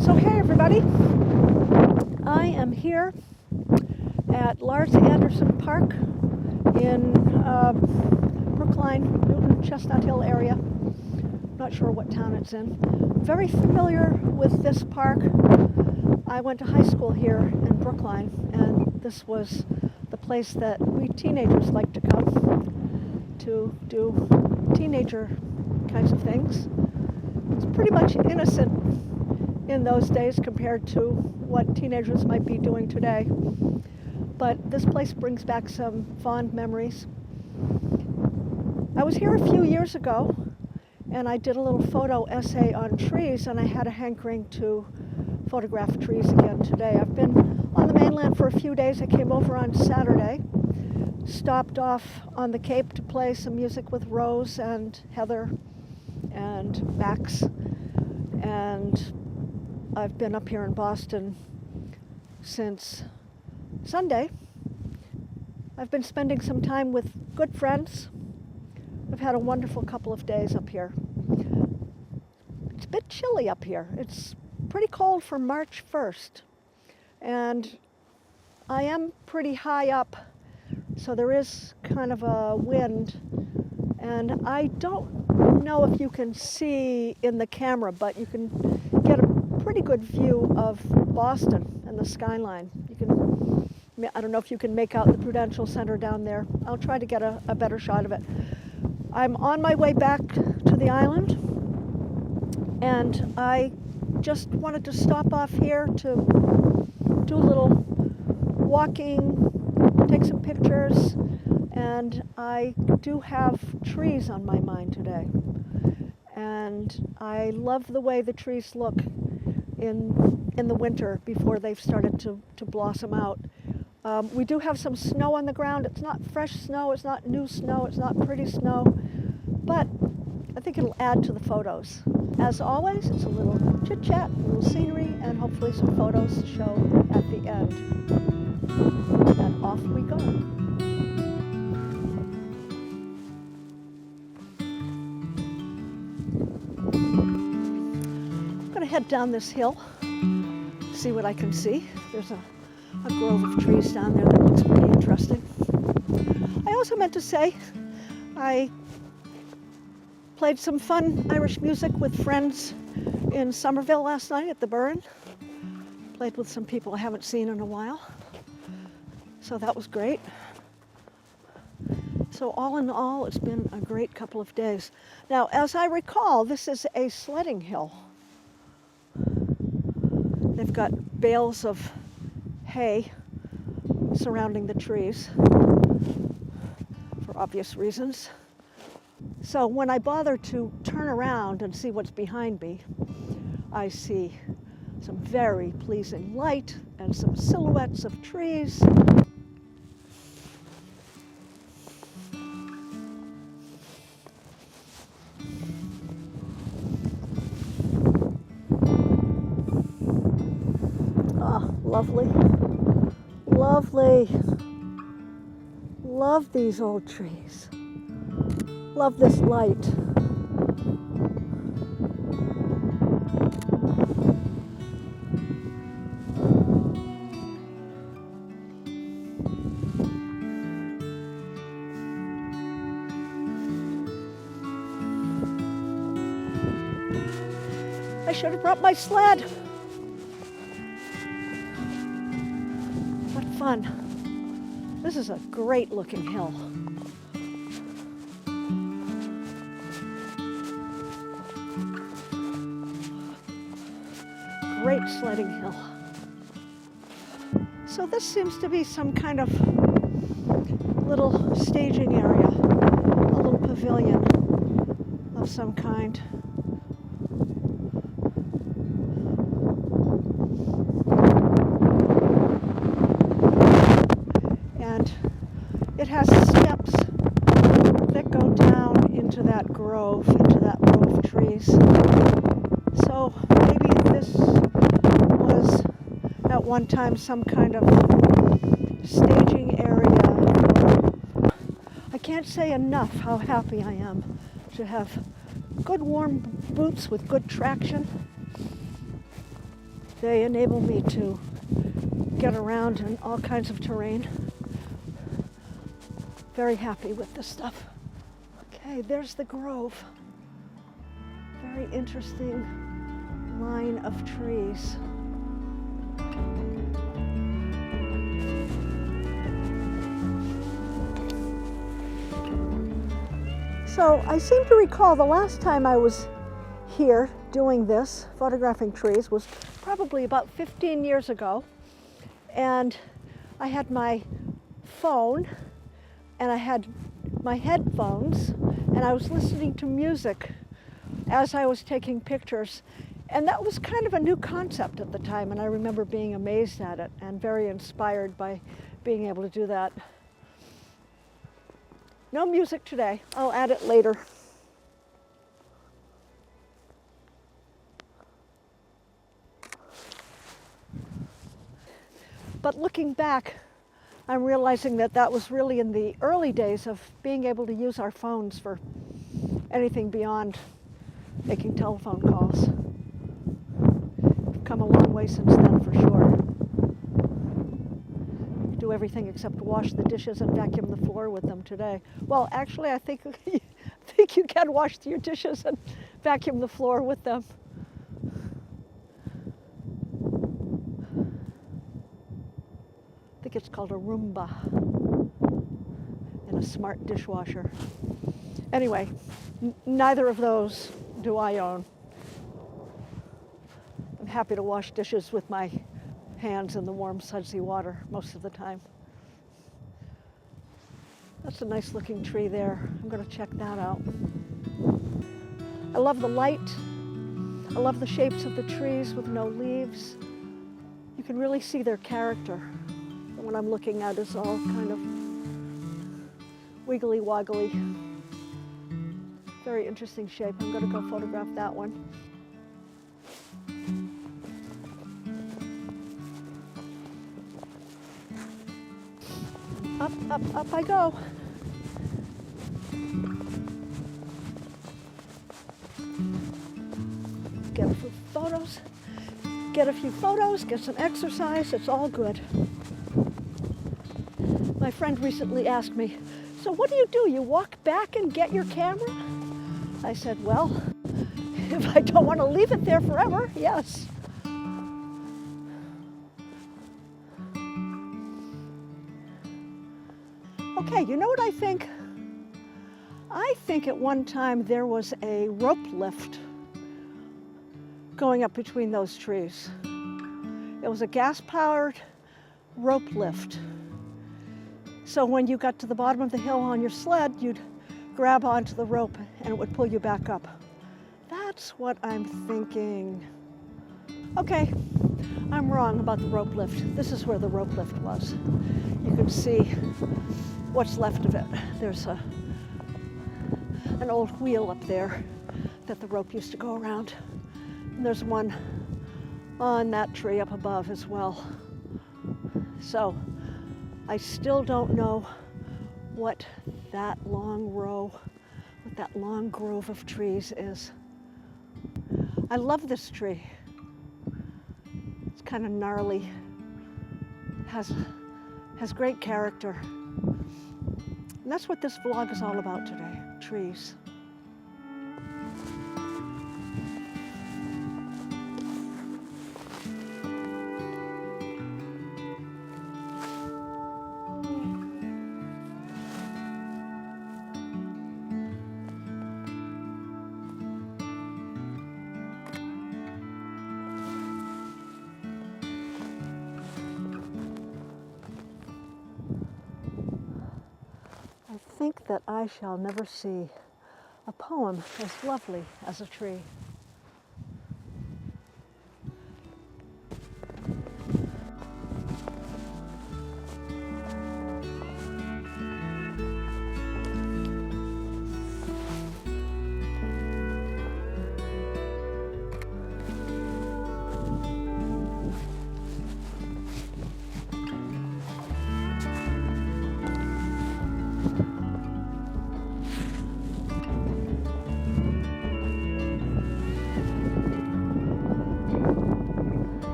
So hey everybody, I am here at Lars Anderson Park in Brookline, Newton, Chestnut Hill area. Not sure what town it's in. Very familiar with this park. I went to high school here in Brookline, and this was the place that we teenagers like to come to do teenager kinds of things. It's pretty much innocent in those days compared to what teenagers might be doing today. But this place brings back some fond memories. I was here a few years ago and I did a little photo essay on trees, and I had a hankering to photograph trees again today. I've been on the mainland for a few days. I came over on Saturday, stopped off on the Cape to play some music with Rose and Heather and Max, and I've been up here in Boston since Sunday. I've been spending some time with good friends. I've had a wonderful couple of days up here. It's a bit chilly up here. It's pretty cold for March 1st. And I am pretty high up, so there is kind of a wind. And I don't know if you can see in the camera, but you can get a pretty good view of Boston and the skyline. I don't know if you can make out the Prudential Center down there. I'll try to get a better shot of it. I'm on my way back to the island, and I just wanted to stop off here to do a little walking, take some pictures, and I do have trees on my mind today. And I love the way the trees look in the winter before they've started to blossom out. We do have some snow on the ground. It's not fresh snow, it's not new snow, it's not pretty snow, but I think it'll add to the photos. As always, it's a little chit-chat, a little scenery, and hopefully some photos to show at the end. And off we go. I'm going to head down this hill, see what I can see. There's a grove of trees down there that looks pretty interesting. I also meant to say I played some fun Irish music with friends in Somerville last night at the Burren. Played with some people I haven't seen in a while. So that was great. So all in all, it's been a great couple of days. Now, as I recall, this is a sledding hill. They've got bales of hay surrounding the trees for obvious reasons. So when I bother to turn around and see what's behind me, I see some very pleasing light and some silhouettes of trees. Ah, lovely. Lovely. Love these old trees. Love this light. I should have brought my sled. What fun. This is a great looking hill. Great sledding hill. So this seems to be some kind of little staging area, a little pavilion of some kind. And it has steps that go down into that grove, into that row of trees. So maybe this was at one time some kind of staging area. I can't say enough how happy I am to have good warm boots with good traction They enable me to get around in all kinds of terrain. Very happy with this stuff. Okay, there's the grove. Very interesting line of trees. So I seem to recall the last time I was here doing this, photographing trees, was probably about 15 years ago. And I had my phone and I had my headphones and I was listening to music as I was taking pictures. And that was kind of a new concept at the time, and I remember being amazed at it and very inspired by being able to do that. No music today. I'll add it later. But looking back, I'm realizing that that was really in the early days of being able to use our phones for anything beyond making telephone calls. We've come a long way since then, for sure. We do everything except wash the dishes and vacuum the floor with them today. Well, actually, I think you can wash your dishes and vacuum the floor with them. I think it's called a Roomba and a smart dishwasher. Anyway, neither of those do I own. I'm happy to wash dishes with my hands in the warm, sudsy water most of the time. That's a nice looking tree there. I'm going to check that out. I love the light. I love the shapes of the trees with no leaves. You can really see their character. What I'm looking at is all kind of wiggly woggly. Very interesting shape. I'm going to go photograph that one. Up, up, up I go. Get a few photos. Get some exercise. It's all good. My friend recently asked me, so what do? You walk back and get your camera? I said, well, if I don't want to leave it there forever, yes. Okay, you know what I think? I think at one time there was a rope lift going up between those trees. It was a gas-powered rope lift. So when you got to the bottom of the hill on your sled, you'd grab onto the rope and it would pull you back up. That's what I'm thinking. Okay, I'm wrong about the rope lift. This is where the rope lift was. You can see what's left of it. There's an old wheel up there that the rope used to go around. And there's one on that tree up above as well. So I still don't know what that long row, what that long grove of trees is. I love this tree. It's kind of gnarly, has great character. And that's what this vlog is all about today, trees. I think that I shall never see a poem as lovely as a tree.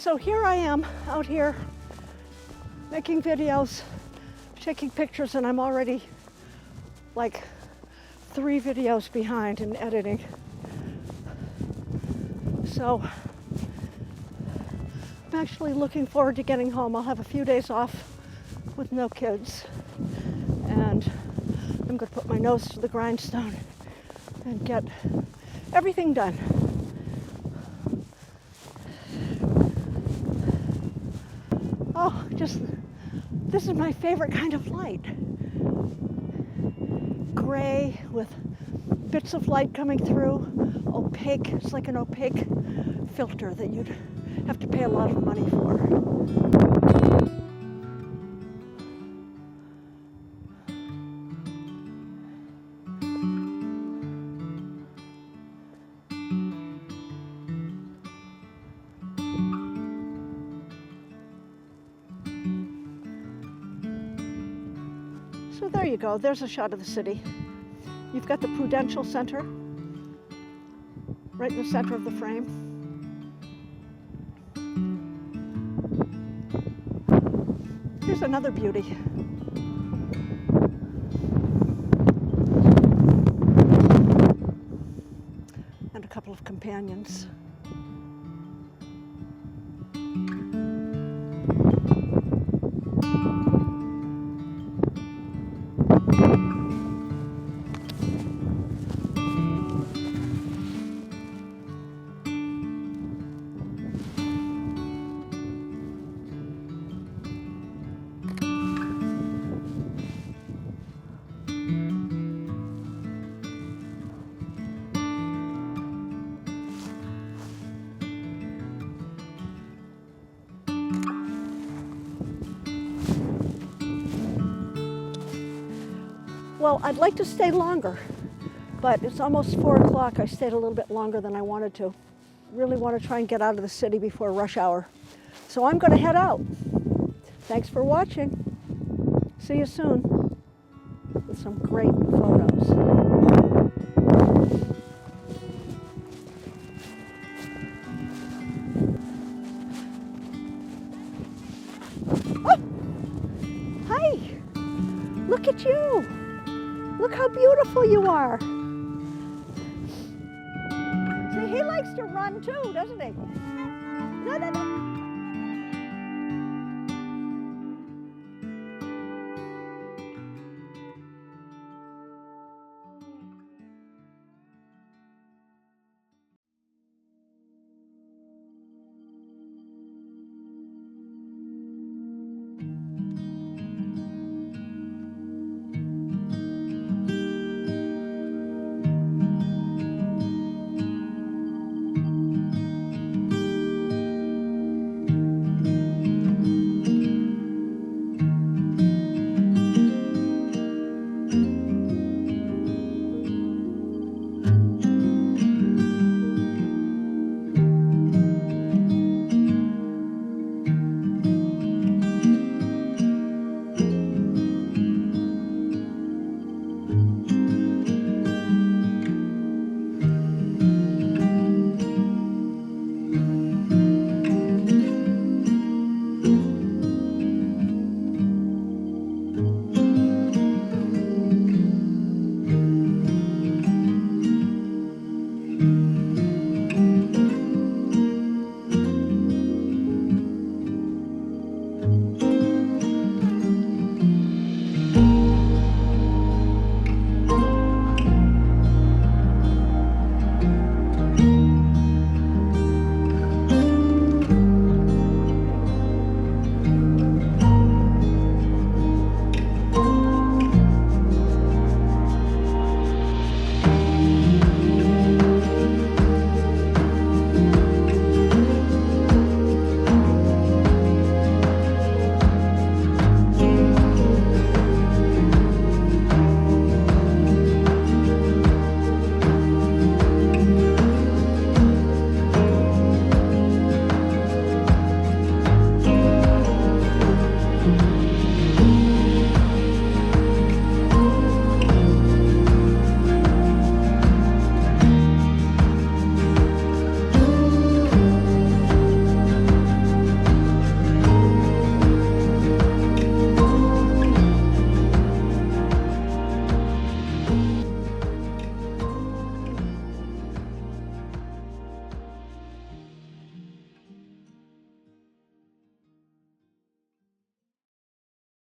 So here I am out here making videos, taking pictures, and I'm already like 3 videos behind in editing. So I'm actually looking forward to getting home. I'll have a few days off with no kids, and I'm going to put my nose to the grindstone and get everything done. Oh, this is my favorite kind of light. Gray with bits of light coming through, opaque. It's like an opaque filter that you'd have to pay a lot of money for. So there you go, there's a shot of the city. You've got the Prudential Center right in the center of the frame. Here's another beauty. And a couple of companions. Well, I'd like to stay longer, but it's almost 4 o'clock. I stayed a little bit longer than I wanted to. Really want to try and get out of the city before rush hour. So I'm going to head out. Thanks for watching. See you soon with some great photos. Oh! Hi! Look at you! Look how beautiful you are. See, he likes to run too, doesn't he? No, no, no.